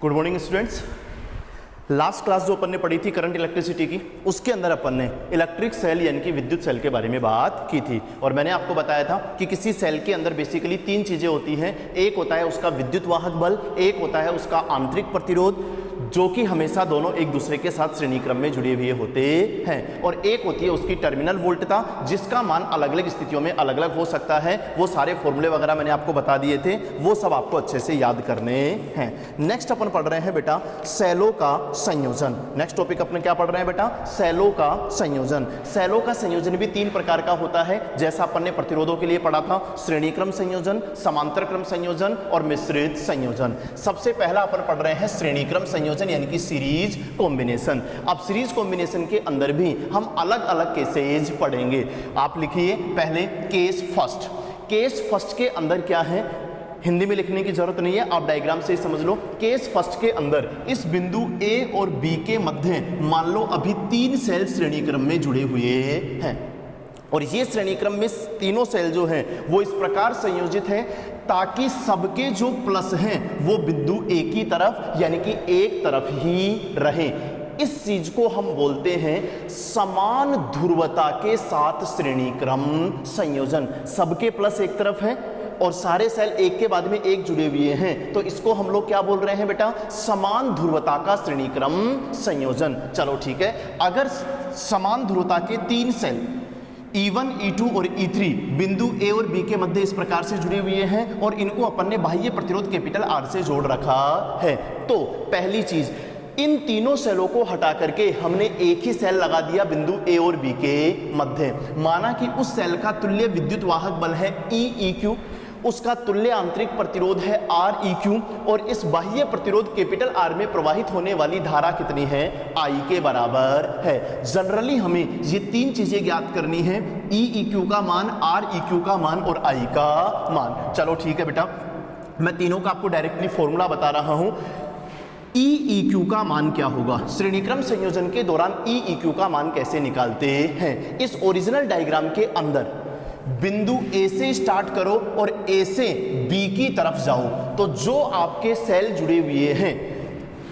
Good morning students. Last class जो अपन ने पढ़ी थी करंट इलेक्ट्रिसिटी की, उसके अंदर अपन ने इलेक्ट्रिक सेल यानी कि विद्युत सेल के बारे में बात की थी और मैंने आपको बताया था कि किसी सेल के अंदर बेसिकली तीन चीज़ें होती हैं। एक होता है उसका विद्युत वाहक बल, एक होता है उसका आंतरिक प्रतिरोध जो कि हमेशा दोनों एक दूसरे के साथ श्रेणी क्रम में जुड़े हुए होते हैं, और एक होती है उसकी टर्मिनल वोल्टता जिसका मान अलग अलग स्थितियों में अलग अलग हो सकता है। वो सारे फॉर्मूले वगैरह मैंने आपको बता दिए थे, वो सब आपको अच्छे से याद करने हैं। नेक्स्ट अपन पढ़ रहे हैं बेटा सेलों का संयोजन। नेक्स्ट टॉपिक अपन क्या पढ़ रहे हैं बेटा? सेलों का संयोजन। सेलों का संयोजन भी तीन प्रकार का होता है, जैसा अपन ने प्रतिरोधों के लिए पढ़ा था, श्रेणी क्रम संयोजन, समांतर क्रम संयोजन और मिश्रित संयोजन। सबसे पहला अपन पढ़ रहे हैं श्रेणी क्रम संयोजन यानी कि सीरीज कॉम्बिनेशन। अब सीरीज कॉम्बिनेशन के अंदर भी हम अलग अलग केसेज पढ़ेंगे। आप लिखिए पहले केस फर्स्ट। केस फर्स्ट के अंदर क्या है, हिंदी में लिखने की जरूरत नहीं है, आप डायग्राम से ही समझ लो। केस फर्स्ट के अंदर इस बिंदु ए और बी के मध्य मान लो अभी तीन सेल श्रेणी क्रम में जुड़े हुए हैं और ये श्रेणी क्रम में तीनों सेल जो हैं वो इस प्रकार संयोजित हैं ताकि सबके जो प्लस हैं वो बिंदु ए की तरफ यानी कि एक तरफ ही रहें। इस चीज को हम बोलते हैं समान ध्रुवता के साथ श्रेणी क्रम संयोजन। सबके प्लस एक तरफ है और सारे सेल एक के बाद में एक जुड़े हुए हैं, तो इसको हम लोग क्या बोल रहे हैं बेटा? समान ध्रुवता का श्रेणी क्रम संयोजन। चलो ठीक है, अगर समान ध्रुवता के तीन सेल E1, E2 और E3 बिंदु ए और बी के मध्य इस प्रकार से जुड़े हुए हैं और इनको अपन ने बाह्य प्रतिरोध कैपिटल R से जोड़ रखा है, तो पहली चीज इन तीनों सेलों को हटा करके हमने एक ही सेल लगा दिया बिंदु ए और बी के मध्य। माना कि उस सेल का तुल्य विद्युत वाहक बल है EEQ, उसका तुल्य आंतरिक प्रतिरोध है REQ और इस बाह्य प्रतिरोध कैपिटल R में प्रवाहित होने वाली धारा कितनी है? I के बराबर है। जनरली हमें ये तीन चीजें ज्ञात करनी है, EEQ का मान, REQ का मान और I का मान। चलो ठीक है बेटा, मैं तीनों का आपको डायरेक्टली फॉर्मूला बता रहा हूं। EEQ का मान क्या होगा? श्रेणीक्रम संयोजन के दौरान EEQ का मान कैसे निकालते हैं? इस ओरिजिनल डायग्राम के अंदर बिंदु ए से स्टार्ट करो और ए से बी की तरफ जाओ, तो जो आपके सेल जुड़े हुए हैं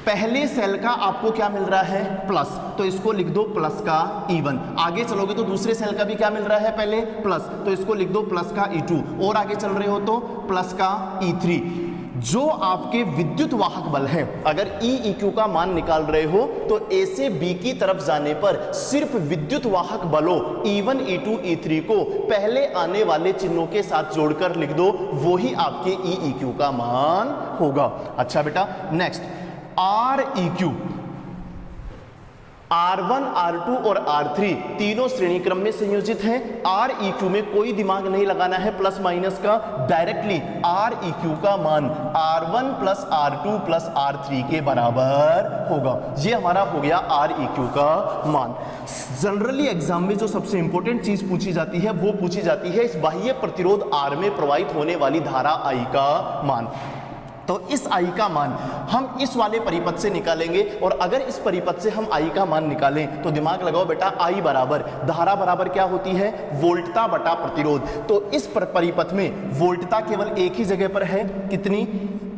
पहले सेल का आपको क्या मिल रहा है? प्लस, तो इसको लिख दो प्लस का E1। आगे चलोगे तो दूसरे सेल का भी क्या मिल रहा है? पहले प्लस, तो इसको लिख दो प्लस का E2 और आगे चल रहे हो तो प्लस का E3। जो आपके विद्युत वाहक बल है, अगर EEQ का मान निकाल रहे हो तो A से B की तरफ जाने पर सिर्फ विद्युत वाहक बलों E1, E2, E3 को पहले आने वाले चिन्हों के साथ जोड़कर लिख दो, वो ही आपके EEQ का मान होगा। अच्छा बेटा, नेक्स्ट REQ, R1, R2 और R3 तीनों श्रेणी क्रम में संयोजित हैं। REQ में कोई दिमाग नहीं लगाना है प्लस माइनस का, डायरेक्टली REQ का मान R1 plus R2 plus R3 के बराबर होगा। ये हमारा हो गया REQ का मान। जनरली एग्जाम में जो सबसे इंपॉर्टेंट चीज पूछी जाती है वो पूछी जाती है इस बाह्य प्रतिरोध R में प्रवाहित होने वाली धारा I का मान। तो इस I का मान हम इस वाले परिपथ से निकालेंगे और अगर इस परिपथ से हम I का मान निकालें तो दिमाग लगाओ बेटा, I बराबर धारा बराबर क्या होती है? वोल्टता बटा प्रतिरोध। तो इस परिपथ में वोल्टता केवल एक ही जगह पर है, कितनी?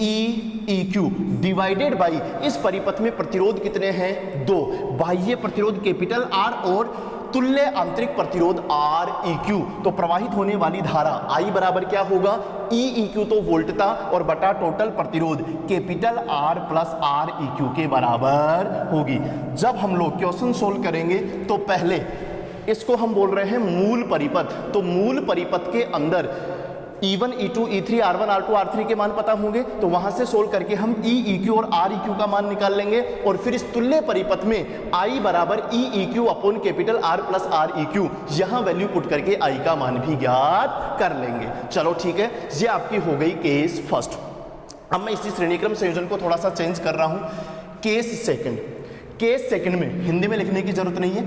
EEQ डिवाइडेड बाई इस परिपथ में प्रतिरोध कितने हैं? 2। बाह्य प्रतिरोध कैपिटल R और तुल्य आंतरिक प्रतिरोध REQ। तो प्रवाहित होने वाली धारा I बराबर क्या होगा? EEQ तो वोल्टता और बटा टोटल प्रतिरोध कैपिटल R प्लस REQ के बराबर होगी। जब हम लोग क्वेश्चन सोल्व करेंगे तो पहले इसको हम बोल रहे हैं मूल परिपथ। तो मूल परिपथ के अंदर E1, E2, E3, R1, R2, R3 के मान पता होंगे, तो वहां से सोल्व करके हम EEQ और REQ का मान निकाल लेंगे और फिर इस तुल्य परिपथ में I बराबर EEQ upon capital R plus REQ यहां वैल्यू पुट करके I का मान भी ज्ञात कर लेंगे। चलो ठीक है, ये आपकी हो गई केस फर्स्ट। अब मैं इसी श्रेणीक्रम संयोजन को थोड़ा सा चेंज कर रहा हूं, केस सेकंड। केस सेकंड में हिंदी में लिखने की जरूरत नहीं है,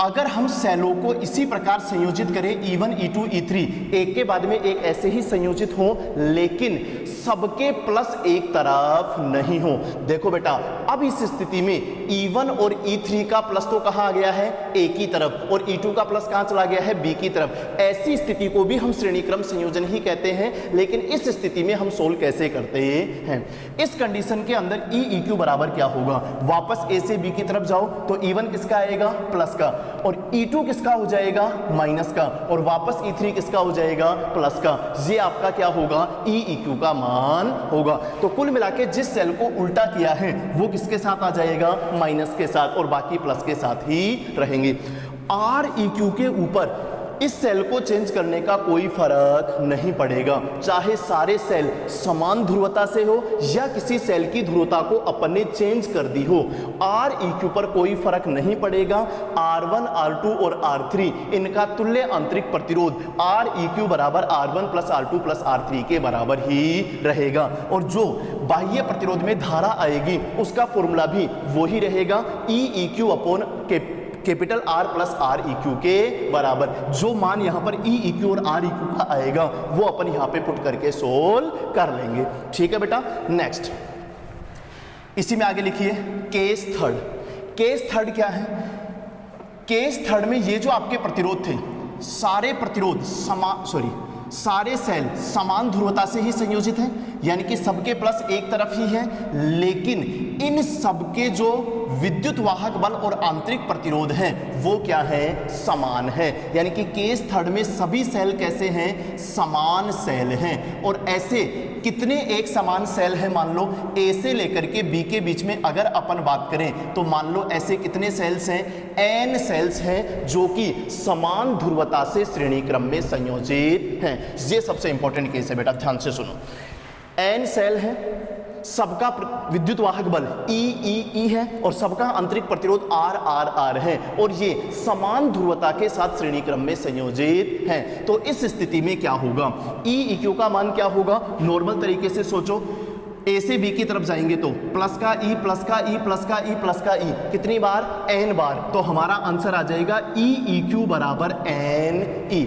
अगर हम सेलों को इसी प्रकार संयोजित करें E1 E2 E3 एक के बाद में एक ऐसे ही संयोजित हो, लेकिन सबके प्लस एक तरफ नहीं हो। देखो बेटा, अब इस स्थिति में E1 और E3 का प्लस तो कहाँ आ गया है, ए की तरफ, और E2 का प्लस कहाँ चला गया है, बी की तरफ। ऐसी स्थिति को भी हम श्रेणी क्रम संयोजन ही कहते हैं। लेकिन इस स्थिति में हम सोल्व कैसे करते हैं? इस कंडीशन के अंदर E EQ बराबर क्या होगा, वापस ए से बी की तरफ जाओ तो E1 किसका आएगा, प्लस का, और E2 किसका हो जाएगा, माइनस का, और वापस E3 किसका हो जाएगा, प्लस का। ये आपका क्या होगा, E EQ का मान होगा। तो कुल मिला के जिस सेल को उल्टा किया है वो किसके साथ आ जाएगा, माइनस के साथ, और बाकी प्लस के साथ ही रहेंगे। R EQ के ऊपर इस सेल को चेंज करने का कोई फर्क नहीं पड़ेगा, चाहे सारे सेल समान ध्रुवता से हो या किसी सेल की ध्रुवता को अपन ने चेंज कर दी हो। R EQ पर कोई फर्क नहीं पड़ेगा। R1 R2 और R3 इनका तुल्य आंतरिक प्रतिरोध R EQ बराबर R1 plus R2 plus R3 के बराबर ही रहेगा, और जो बाह्य प्रतिरोध में धारा आएगी उसका फॉर्मूला भी वही रहेगा, E EQ upon capital R plus R EQ के बराबर। जो मान यहाँ पर E EQ और R EQ का आएगा वो अपन यहाँ पे पुट करके सोल्व कर लेंगे। ठीक है बेटा, नेक्स्ट इसी में आगे लिखिए केस थर्ड। केस थर्ड क्या है, केस थर्ड में ये जो आपके प्रतिरोध थे, सारे प्रतिरोध सारे सेल समान ध्रुवता से ही संयोजित हैं, यानी कि सबके प्लस एक तरफ ही है, लेकिन इन सबके जो विद्युत वाहक बल और आंतरिक प्रतिरोध हैं वो क्या है, समान है। यानी कि केस थर्ड में सभी सेल कैसे हैं, समान सेल हैं। और ऐसे कितने एक समान सेल हैं, मान लो ए से लेकर के बी के बीच में अगर अपन बात करें तो मान लो ऐसे कितने सेल्स हैं, एन सेल्स हैं जो कि समान ध्रुवता से श्रेणी क्रम में संयोजित हैं। ये सबसे इंपॉर्टेंट केस है बेटा, ध्यान से सुनो। एन सेल है, सबका विद्युत वाहक बल E है और सबका आंतरिक प्रतिरोध R है, और ये समान ध्रुवता के साथ श्रेणी क्रम में संयोजित हैं। तो इस स्थिति में क्या होगा, E EQ का मान क्या होगा, नॉर्मल तरीके से सोचो, ए से बी की तरफ जाएंगे तो प्लस का E प्लस का E प्लस का E प्लस का E कितनी बार, n बार। तो हमारा आंसर आ जाएगा E EQ बराबर NE।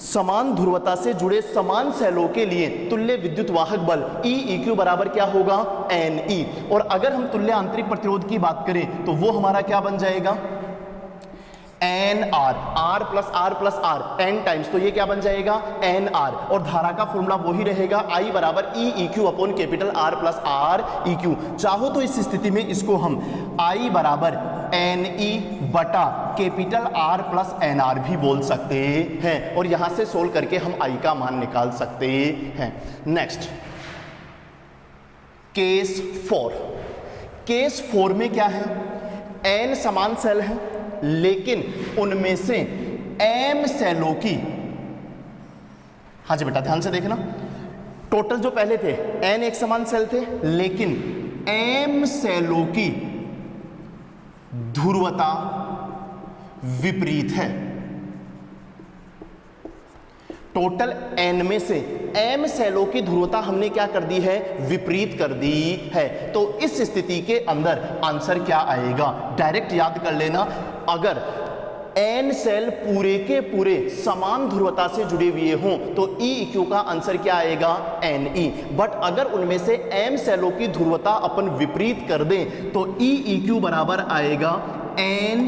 समान ध्रुवता से जुड़े समान सेलों के लिए तुल्य विद्युत वाहक बल E EQ बराबर क्या होगा, NE। और अगर हम तुल्य आंतरिक प्रतिरोध की बात करें तो वो हमारा क्या बन जाएगा, NR, R plus R n times, तो ये क्या बन जाएगा, NR। और धारा का फॉर्मूला वही रहेगा, I बराबर E EQ upon capital R plus R EQ। चाहो तो इस स्थिति में इसको हम I बराबर NE बटा कैपिटल R प्लस NR भी बोल सकते हैं, और यहां से सोल्व करके हम I का मान निकाल सकते हैं। Next case 4। केस 4 में क्या है, N समान सेल है, लेकिन उनमें से M सेलों की, हाँ जी बेटा ध्यान से देखना, टोटल जो पहले थे N एक समान सेल थे, लेकिन M सेलों की ध्रुवता विपरीत है। टोटल N में से M सेलों की ध्रुवता हमने क्या कर दी है, विपरीत कर दी है। तो इस स्थिति के अंदर आंसर क्या आएगा, डायरेक्ट याद कर लेना। अगर N सेल पूरे के पूरे समान ध्रुवता से जुड़े हुए हों तो E EQ का आंसर क्या आएगा, NE। बट अगर उनमें से M सेलों की ध्रुवता अपन विपरीत कर दें तो E EQ बराबर आएगा N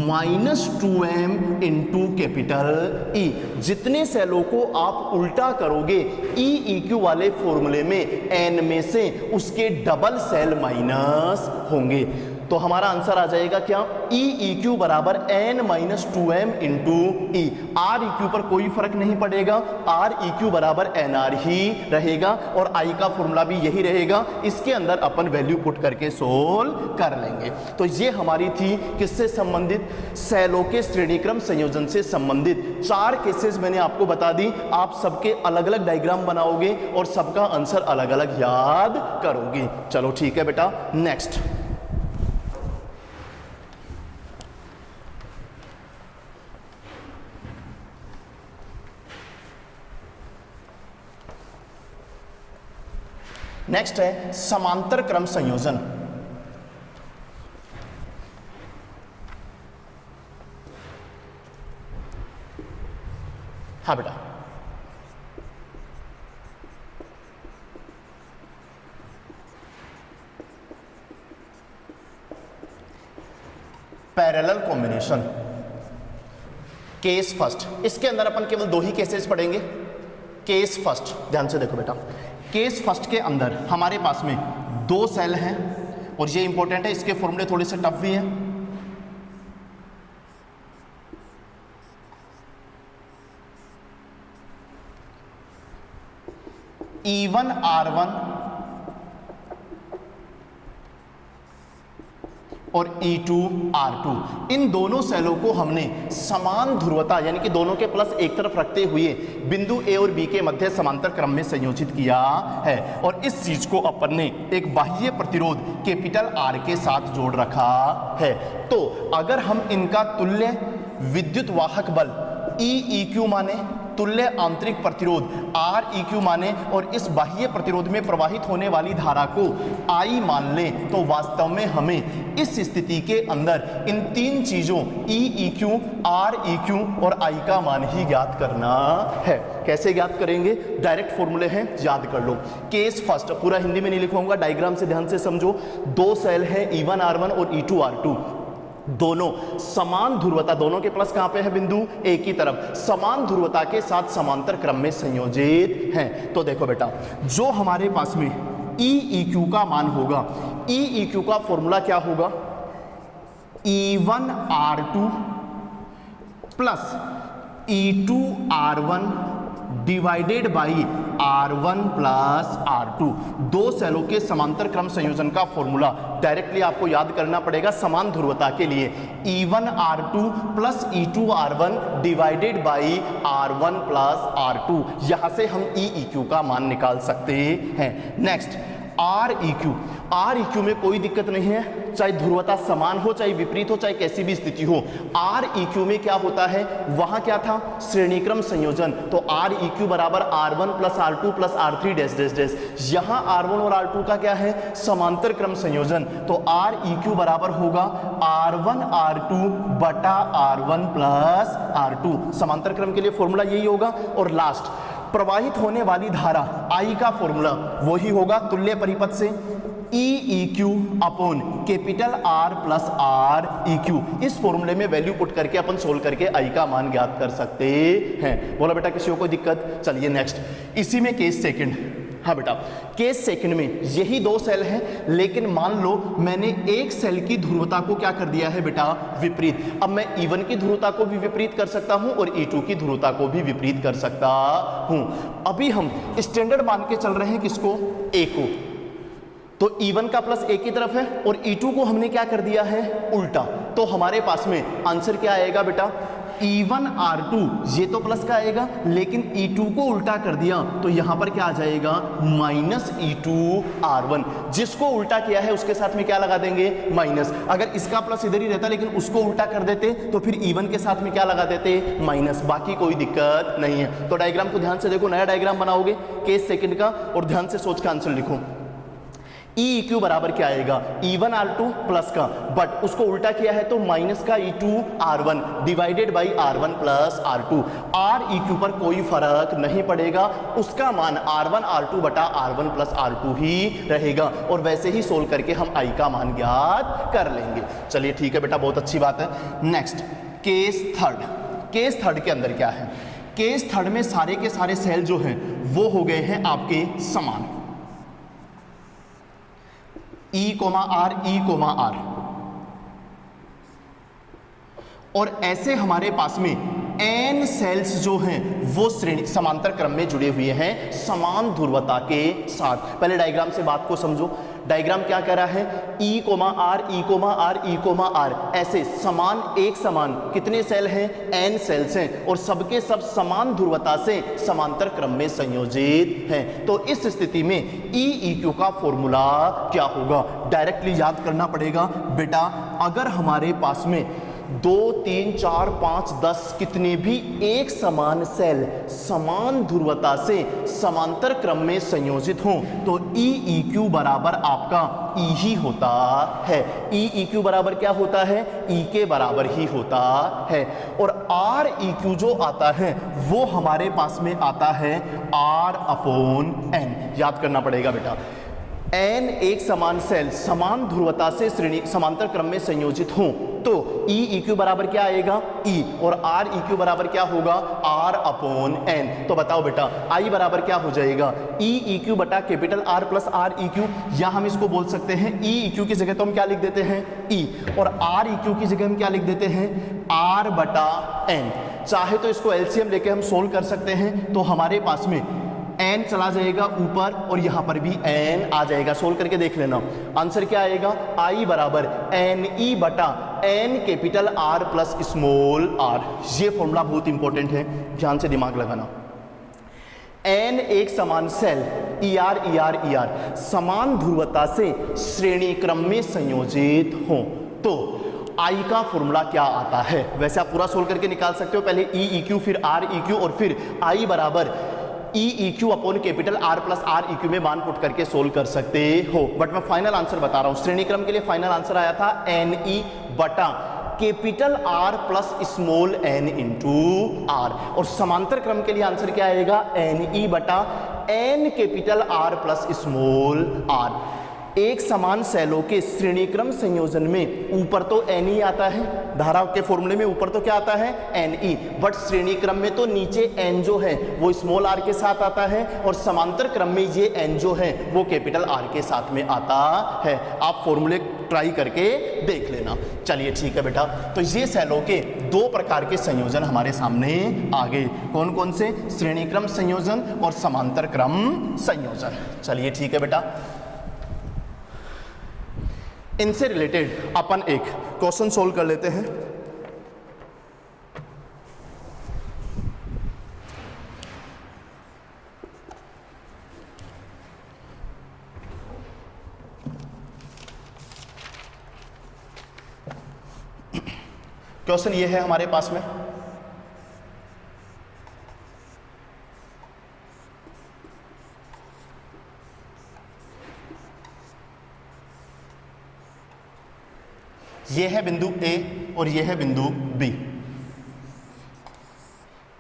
minus 2M into capital E। जितने सेलों को आप उल्टा करोगे E EQ वाले फॉर्मूले में N में से उसके डबल सेल माइनस होंगे। तो हमारा आंसर आ जाएगा क्या, E EQ बराबर N minus 2M into E। R EQ पर कोई फर्क नहीं पड़ेगा, R EQ बराबर NR ही रहेगा, और I का फॉर्मूला भी यही रहेगा। इसके अंदर अपन वैल्यू पुट करके सोल्व कर लेंगे। तो ये हमारी थी किससे संबंधित, सेलों के श्रेणीक्रम संयोजन से संबंधित 4 केसेस मैंने आपको बता दी। आप सबके अलग अलग डायग्राम बनाओगे और सबका आंसर अलग अलग याद करोगे। चलो ठीक है बेटा, नेक्स्ट नेक्स्ट है समांतर क्रम संयोजन। हाँ बेटा, पैरेलल कॉम्बिनेशन केस फर्स्ट, इसके अंदर अपन केवल दो ही केसेस पढ़ेंगे। केस फर्स्ट, ध्यान से देखो बेटा, केस फर्स्ट के अंदर हमारे पास में दो सेल हैं और ये इंपॉर्टेंट है, इसके फॉर्मूले थोड़े से टफ भी हैं। E1 R1 और E2 R2, इन दोनों सेलों को हमने समान ध्रुवता यानी कि दोनों के प्लस एक तरफ रखते हुए बिंदु A और B के मध्य समांतर क्रम में संयोजित किया है और इस चीज को अपन ने एक बाह्य प्रतिरोध कैपिटल R के साथ जोड़ रखा है। तो अगर हम इनका तुल्य विद्युत वाहक बल EEQ माने, तुल्य आंतरिक प्रतिरोध REQ माने और इस बाह्य प्रतिरोध में प्रवाहित होने वाली धारा को I मान लें, तो वास्तव में हमें इस स्थिति के अंदर इन तीन चीजों EEQ, REQ और I का मान ही ज्ञात करना है। कैसे ज्ञात करेंगे? डायरेक्ट फॉर्मूले हैं, याद कर लो। केस फर्स्ट पूरा हिंदी में नहीं लिखूंगा, डायग्राम से ध्यान से समझो। दो सेल है E1 R1 और E2 R2, दोनों समान ध्रुवता, दोनों के प्लस कहां पे है? बिंदु ए की तरफ, समान ध्रुवता के साथ समांतर क्रम में संयोजित हैं। तो देखो बेटा, जो हमारे पास में EEQ का मान होगा, EEQ का फॉर्मूला क्या होगा? E1 R2 plus E2 R1 divided by R1 plus R2, दो सेलों के समांतर क्रम संयोजन का फॉर्मूला डायरेक्टली आपको याद करना पड़ेगा। समान ध्रुवता के लिए E1 R2 plus E2 R1 divided by R1 plus R2, यहां से हम EEQ का मान निकाल सकते हैं। नेक्स्ट REQ में कोई दिक्कत नहीं है, चाहे ध्रुवता समान हो, चाहे विपरीत हो, चाहे कैसी भी स्थिति हो। REQ में क्या होता है? वहां क्या था? श्रेणीक्रम संयोजन। तो REQ बराबर R1 plus R2 plus R3 dash dash dash. यहां R1 और R2 का क्या है? समांतर क्रम संयोजन। तो REQ बराबर होगा R1 R2 बटा R1 प्लस R2। समांतर क्रम के लिए फॉर्मूला यही होगा। और लास्ट, प्रवाहित होने वाली धारा I का फॉर्मूला वही होगा तुल्य परिपथ से EEQ upon capital R plus REQ। इस फॉर्मूले में वैल्यू पुट करके अपन सोल्व करके I का मान ज्ञात कर सकते हैं। बोला बेटा किसी को कोई दिक्कत? चलिए नेक्स्ट, इसी में केस सेकंड। हाँ बेटा, केस सेकंड में यही दो सेल हैं, लेकिन मान लो मैंने एक सेल की ध्रुवता को क्या कर दिया है बेटा? विपरीत। अब मैं E1 की ध्रुवता को भी विपरीत कर सकता हूं और E2 की ध्रुवता को भी विपरीत कर सकता हूं। अभी हम स्टैंडर्ड मान के चल रहे हैं किसको? A को। तो E1 का प्लस A की तरफ है और E2 को हमने क्या कर दिया है? उल्टा। तो हमारे पास में आंसर क्या आएगा बेटा? E1 R2, ये तो प्लस का आएगा, लेकिन E2 को उल्टा कर दिया तो यहां पर क्या आ जाएगा? Minus E2 R1। जिसको उल्टा किया है उसके साथ में क्या लगा देंगे? माइनस। अगर इसका प्लस इधर ही रहता लेकिन उसको उल्टा कर देते तो फिर E1 के साथ में क्या लगा देते? माइनस। बाकी कोई दिक्कत नहीं है। तो डायग्राम को ध्यान से देखो, नया डायग्राम बनाओगे केस सेकंड का और ध्यान से सोच का आंसर लिखो। EEQ बराबर क्या आएगा? E1 R2 प्लस का, बट उसको उल्टा किया है तो माइनस का E2 R1 divided by R1 plus R2। REQ पर कोई फर्क नहीं पड़ेगा, उसका मान R1 R2 बटा R1 प्लस R2 ही रहेगा और वैसे ही सोल्व करके हम I का मान ज्ञात कर लेंगे। चलिए ठीक है बेटा, बहुत अच्छी बात है। Next case third. Case third के अंदर क्या है? केस थर्ड में सारे के सारे सेल जो हैं वो हो गए हैं आपके समान, E, R, E, R। और ऐसे हमारे पास में n सेल्स जो हैं वो श्रेणी समांतर क्रम में जुड़े हुए हैं समान ध्रुवता के साथ। पहले डायग्राम से बात को समझो। डायग्राम क्या कह रहा है? E, R, E, R, E, R, ऐसे समान एक समान कितने सेल हैं? n सेल्स हैं और सबके सब समान ध्रुवता से समांतर क्रम में संयोजित हैं। तो इस स्थिति में EEQ का फॉर्मूला क्या होगा? डायरेक्टली याद करना पड़ेगा बेटा। अगर हमारे पास में 2 3 4 5 10 कितने भी एक समान सेल समान ध्रुवता से समांतर क्रम में संयोजित हों तो ई ई क्यू बराबर आपका ई ही होता है। ई ई क्यू बराबर क्या होता है? ई के बराबर ही होता है। और आर ई क्यू जो आता है वो हमारे पास में आता है आर अपॉन एन। याद करना पड़ेगा बेटा, एन एक समान सेल समान ध्रुवता से श्रेणी समांतर क्रम में संयोजित हों तो ई ई क्यू बराबर क्या आएगा? ई। और आर ई क्यू बराबर क्या होगा? R upon N. तो बताओ बेटा आई बराबर क्या हो जाएगा? ई ई क्यू बटा capital R plus R E Q, या हम इसको बोल सकते हैं ई ई क्यू की जगह तो हम क्या लिख देते हैं? ई। और आर ई क्यू की जगह हम क्या लिख देते हैं? आर बटा एन। चाहे तो इसको एलसीएम लेके हम सोल्व कर सकते हैं तो हमारे पास में n चला जाएगा ऊपर और यहां पर भी n आ जाएगा। सोल्व करके देख लेना, आंसर क्या आएगा? I बराबर एन ई बटा N capital R plus small r। ये फॉर्मूला बहुत इंपॉर्टेंट है, ध्यान से दिमाग लगाना। n एक समान सेल ई आर समान ध्रुवता से श्रेणी क्रम में संयोजित हो तो I का फॉर्मूला क्या आता है? वैसे आप पूरा सोल्व करके निकाल सकते हो, पहले ई ई क्यू फिर आर ई क्यू और फिर I बराबर E E Q upon capital R plus R E Q में मान पुट करके सोल्व कर सकते हो। बट मैं फाइनल आंसर बता रहा हूं, श्रेणी क्रम के लिए फाइनल आंसर आया था एन ई बटा capital R plus small N into R. और समांतर क्रम के लिए आंसर क्या आएगा? एन ई बटा N capital R plus small R. एक समान सेलों के श्रेणीक्रम संयोजन में ऊपर तो एन ई आता है, धारा के फॉर्मूले में ऊपर तो क्या आता है? N E. बट श्रेणी क्रम में तो नीचे एन जो है वो स्मॉल आर के साथ आता है और समांतर क्रम में ये एन जो है वो कैपिटल आर के साथ में आता है। आप फॉर्मूले ट्राई करके देख लेना। चलिए ठीक है बेटा, तो ये सेलों के दो प्रकार के संयोजन हमारे सामने आ गए। कौन कौन से? श्रेणीक्रम संयोजन और समांतर क्रम संयोजन। चलिए ठीक है बेटा, इनसे रिलेटेड अपन एक क्वेश्चन सोल्व कर लेते हैं। क्वेश्चन ये है हमारे पास में, ये है बिंदु A और ये है बिंदु B।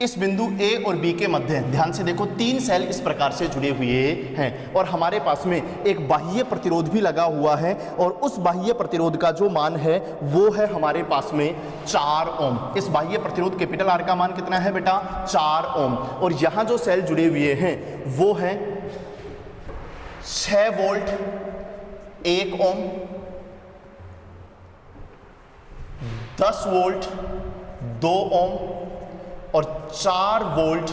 इस बिंदु A और B के मध्य ध्यान से देखो तीन सेल इस प्रकार से जुड़े हुए हैं और हमारे पास में एक बाह्य प्रतिरोध भी लगा हुआ है और उस बाह्य प्रतिरोध का जो मान है वो है हमारे पास में 4 ओम। इस बाह्य प्रतिरोध कैपिटल R का मान कितना है बेटा? 4 ओम। और यहाँ जो सेल जुड़े हुए हैं वो है 6 वोल्ट 1 ओम, 10 वोल्ट 2 ओम और 4 वोल्ट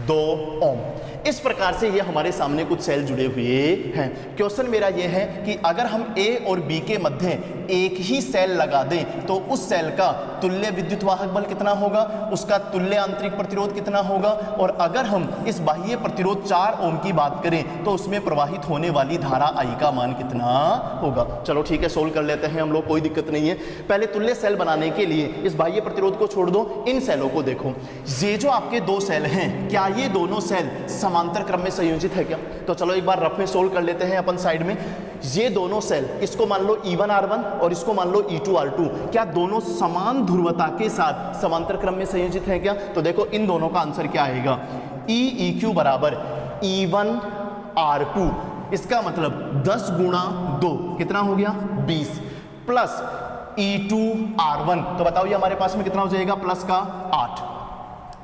2 ओम। इस प्रकार से ये हमारे सामने कुछ सेल जुड़े हुए हैं। क्वेश्चन मेरा ये है कि अगर हम A और B के मध्य एक ही सेल लगा दें तो उस सेल का तुल्य विद्युत वाहक बल कितना होगा, उसका तुल्य आंतरिक प्रतिरोध कितना होगा, और अगर हम इस बाह्य प्रतिरोध 4 ओम की बात करें तो उसमें प्रवाहित होने वाली धारा I का मान कितना होगा। चलो ठीक है, सोल्व कर लेते हैं हम लोग, कोई दिक्कत नहीं है। पहले तुल्य सेल बनाने के लिए इस बाह्य प्रतिरोध को छोड़ दो, इन सेलों को देखो। ये जो आपके दो सेल हैं, क्या ये दोनों सेल समांतर क्रम में संयोजित है क्या? तो चलो एक बार रफ में सोल्व कर लेते हैं अपन साइड में। ये दोनों सेल, इसको मान लो E1R1 और इसको मान लो E2R2, क्या दोनों समान ध्रुवता के साथ समांतर क्रम में संयोजित है क्या? तो देखो इन दोनों का आंसर क्या आएगा? EEQ बराबर E1R2, इसका मतलब 10 गुणा 2 कितना हो गया? 20 प्लस E2R1, तो बताओ ये हमारे पास में कितना हो जाएगा? प्लस का 8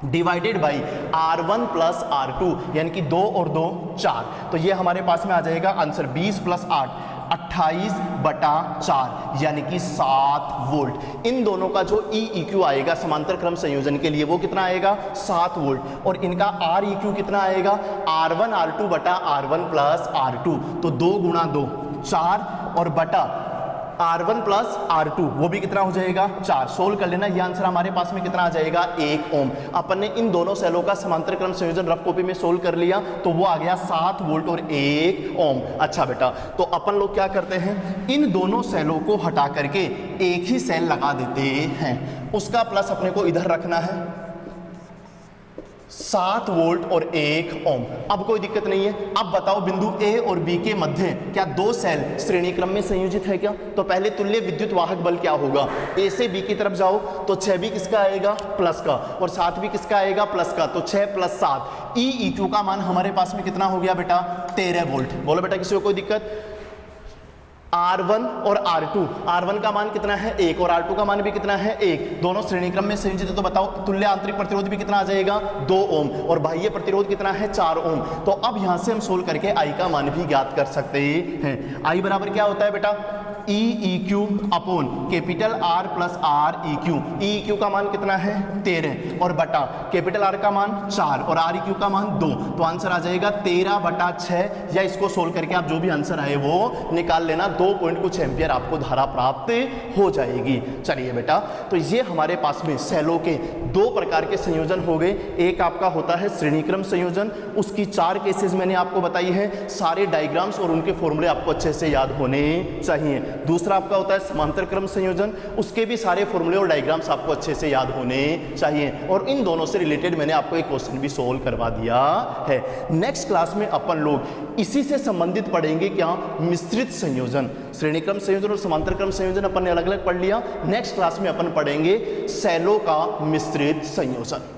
divided by R1 plus R2, यानी कि 2 और 2 4, तो ये हमारे पास में आ जाएगा आंसर 20 प्लस 8 28 बटा 4 यानी कि 7 वोल्ट। इन दोनों का जो EEQ आएगा समांतर क्रम संयोजन के लिए वो कितना आएगा? 7 वोल्ट। और इनका REQ कितना आएगा? R1 R2 बटा R1 प्लस R2, तो 2 गुणा 2 4 और बटा R1 प्लस R2 वो भी कितना हो जाएगा 4। सोल्व कर लेना, ये आंसर हमारे पास में कितना आ जाएगा 1 ओम। अपन ने इन दोनों सेलों का समांतर क्रम संयोजन रफ कॉपी में सोल्व कर लिया तो वो आ गया 7 वोल्ट और 1 ओम। अच्छा बेटा, तो अपन लोग क्या करते हैं, इन दोनों सेलों को हटा करके एक ही सेल लगा देते हैं, उसका प्लस अपने को इधर रखना है, 7 वोल्ट और 1 ओम। अब कोई दिक्कत नहीं है। अब बताओ बिंदु ए और बी के मध्य क्या दो सेल श्रेणी क्रम में संयोजित है क्या? तो पहले तुल्य विद्युत वाहक बल क्या होगा, ए से बी की तरफ जाओ तो 6 भी किसका आएगा प्लस का, और 7 भी किसका आएगा प्लस का, तो 6 प्लस 7 ई क्यू का मान हमारे पास में कितना हो गया बेटा 13 वोल्ट। बोलो बेटा किसी को कोई दिक्कत? R1 और R2, R1 का मान कितना है 1 और R2 का मान भी कितना है 1, दोनों श्रेणी क्रम में संयोजित है। तो बताओ तुल्य आंतरिक प्रतिरोध भी कितना आ जाएगा 2 ओम और बाह्य प्रतिरोध कितना है 4 ओम। तो अब यहां से हम सोल्व करके I का मान भी ज्ञात कर सकते हैं। I बराबर क्या होता है बेटा ई Q upon capital R plus R E Q का मान कितना है 13 और बटा कैपिटल R का मान 4 और आर ई क्यू का मान 2, तो आंसर आ जाएगा 13/6, या इसको सोल्व करके आप जो भी आंसर आए वो निकाल लेना, 2 कुछ एम्पियर आपको धारा प्राप्त हो जाएगी। चलिए बेटा, तो ये हमारे पास में सेलों के 2 प्रकार के संयोजन हो गए। एक आपका होता है श्रेणीक्रम संयोजन, उसकी 4 केसेस मैंने आपको बताई है, सारे डायग्राम्स और उनके फॉर्मूले आपको अच्छे से याद होने चाहिए। दूसरा आपका होता है समांतर क्रम संयोजन, उसके भी सारे फॉर्मूले और डायग्राम्स आपको अच्छे से याद होने चाहिए, और इन दोनों से रिलेटेड मैंने आपको एक क्वेश्चन भी सोल्व करवा दिया है। नेक्स्ट क्लास में अपन लोग इसी से संबंधित पढ़ेंगे क्या, मिश्रित संयोजन। श्रेणीक्रम संयोजन और समांतर क्रम संयोजन अपन ने अलग अलग पढ़ लिया, नेक्स्ट क्लास में अपन पढ़ेंगे सेलों का मिश्रित संयोजन।